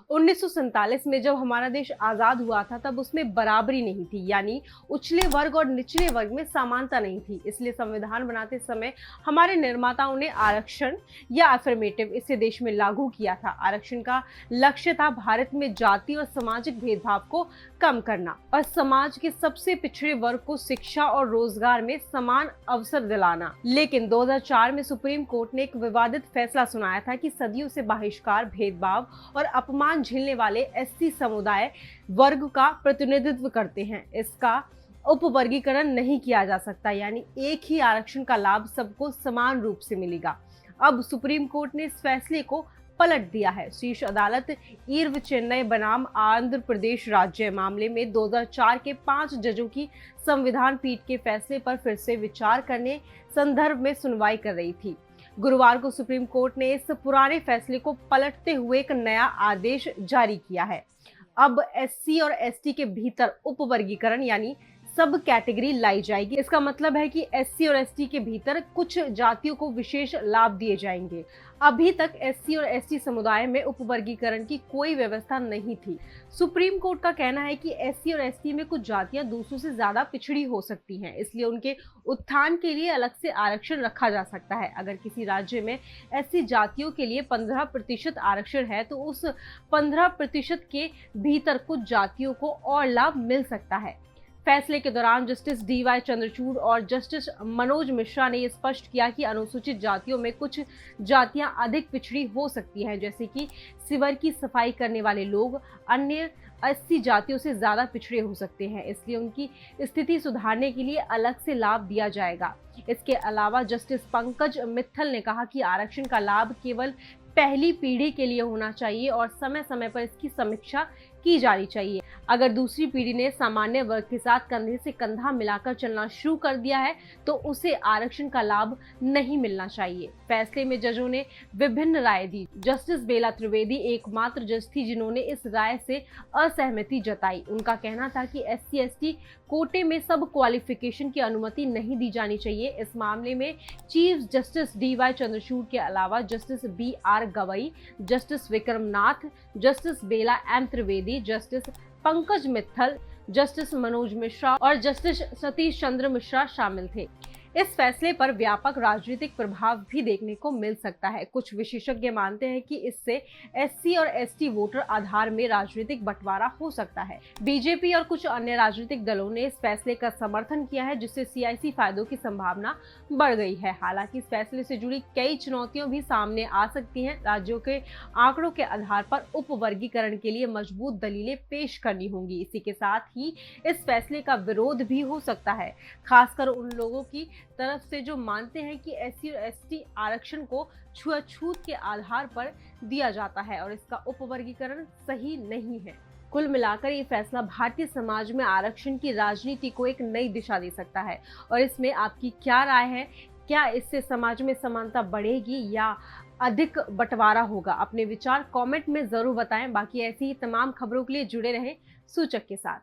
1947 में जब हमारा देश आजाद हुआ था तब उसमें बराबरी नहीं थी, यानी उछले वर्ग और निचले वर्ग में समानता नहीं थी। इसलिए संविधान बनाते समय हमारे निर्माताओं ने आरक्षण या अफर्मेटिव इसे देश में लागू किया था। आरक्षण का लक्ष्य था भारत में जाति और सामाजिक भेदभाव को कम करना और समाज के सबसे पिछड़े वर्ग को शिक्षा और रोजगार में समान अवसर दिलाना। लेकिन 2004 में सुप्रीम कोर्ट ने एक विवादित फैसला सुनाया था कि सदियों से बहिष्कार, भेदभाव और अपमान झेलने वाले एससी समुदाय वर्ग का प्रतिनिधित्व करते हैं। इसका उपवर्गीकरण नहीं किया जा सकता, यानी एक ही आरक्षण का लाभ सबको समान रूप से मिलेगा। अब सुप्रीम कोर्ट ने इस फैसले को पलट दिया है। शीर्ष अदालत ईर्व चेन्नई बनाम आंध्र प्रदेश राज्य मामले में 2004 के 5 जजों की संविधान पीठ के फैसले पर फिर से विचार करने संदर्भ में सुनवाई कर रही थी। गुरुवार को सुप्रीम कोर्ट ने इस पुराने फैसले को पलटते हुए एक नया आदेश जारी किया है। अब एससी और एसटी के भीतर उपवर्गीकरण यानी सब कैटेगरी लाई जाएगी। इसका मतलब है कि एससी और एसटी के भीतर कुछ जातियों को विशेष लाभ दिए जाएंगे। अभी तक एससी और एसटी समुदाय में उपवर्गीकरण की कोई व्यवस्था नहीं थी। सुप्रीम कोर्ट का कहना है कि एससी और एसटी में कुछ जातियां दूसरों से ज्यादा पिछड़ी हो सकती हैं, इसलिए उनके उत्थान के लिए अलग से आरक्षण रखा जा सकता है। अगर किसी राज्य में ऐसी जातियों के लिए 15% आरक्षण है तो उस 15% के भीतर कुछ जातियों को और लाभ मिल सकता है। फैसले के दौरान जस्टिस डीवाई चंद्रचूड़ और जस्टिस मनोज मिश्रा ने स्पष्ट किया कि अनुसूचित जातियों में कुछ जातियां अधिक पिछड़ी हो सकती हैं, जैसे कि सीवर की सफाई करने वाले लोग अन्य 80 जातियों से ज्यादा पिछड़े हो सकते हैं, इसलिए उनकी स्थिति सुधारने के लिए अलग से लाभ दिया जाएगा। इसके अलावा जस्टिस पंकज मित्तल ने कहा कि आरक्षण का लाभ केवल पहली पीढ़ी के लिए होना चाहिए और समय समय पर इसकी समीक्षा की जानी चाहिए। अगर दूसरी पीढ़ी ने सामान्य वर्ग के साथ कंधे से कंधा मिलाकर चलना शुरू कर दिया है तो उसे आरक्षण का लाभ नहीं मिलना चाहिए। फैसले में जजों ने विभिन्न राय दी। जस्टिस बेला त्रिवेदी एकमात्र जज थी जिन्होंने इस राय से असहमति जताई। उनका कहना था कि एससी एसटी कोटे में सब क्वालिफिकेशन की अनुमति नहीं दी जानी चाहिए। इस मामले में चीफ जस्टिस डीवाई चंद्रचूड़ के अलावा justice BR Gavai, justice Vikram Nath, justice Bela M Trivedi, justice Pankaj Mittal, justice Manoj Mishra और जस्टिस सतीश चंद्र मिश्रा शामिल थे। इस फैसले पर व्यापक राजनीतिक प्रभाव भी देखने को मिल सकता है। कुछ विशेषज्ञ मानते हैं कि इससे एससी और एसटी वोटर आधार में राजनीतिक बंटवारा हो सकता है। बीजेपी और कुछ अन्य राजनीतिक दलों ने इस फैसले का समर्थन किया है, जिससे सियासी फायदों की संभावना बढ़ गई है। हालांकि इस फैसले से जुड़ी कई चुनौतियां भी सामने आ सकती हैं। राज्यों के आंकड़ों के आधार पर उपवर्गीकरण के लिए मजबूत दलीलें पेश करनी होंगी। इसी के साथ ही इस फैसले का विरोध भी हो सकता है, खासकर उन लोगों की तरफ से जो मानते हैं कि एससी और एसटी आरक्षण को छुआछूत के आधार पर दिया जाता है और इसका उपवर्गीकरण सही नहीं है। कुल मिलाकर ये फैसला भारतीय समाज में आरक्षण की राजनीति को एक नई दिशा दे सकता है। और इसमें आपकी क्या राय है? क्या इससे समाज में समानता बढ़ेगी या अधिक बंटवारा होगा? अपने विचार कमेंट में जरूर बताएं। बाकी ऐसी ही तमाम खबरों के लिए जुड़े रहें सूचक के साथ।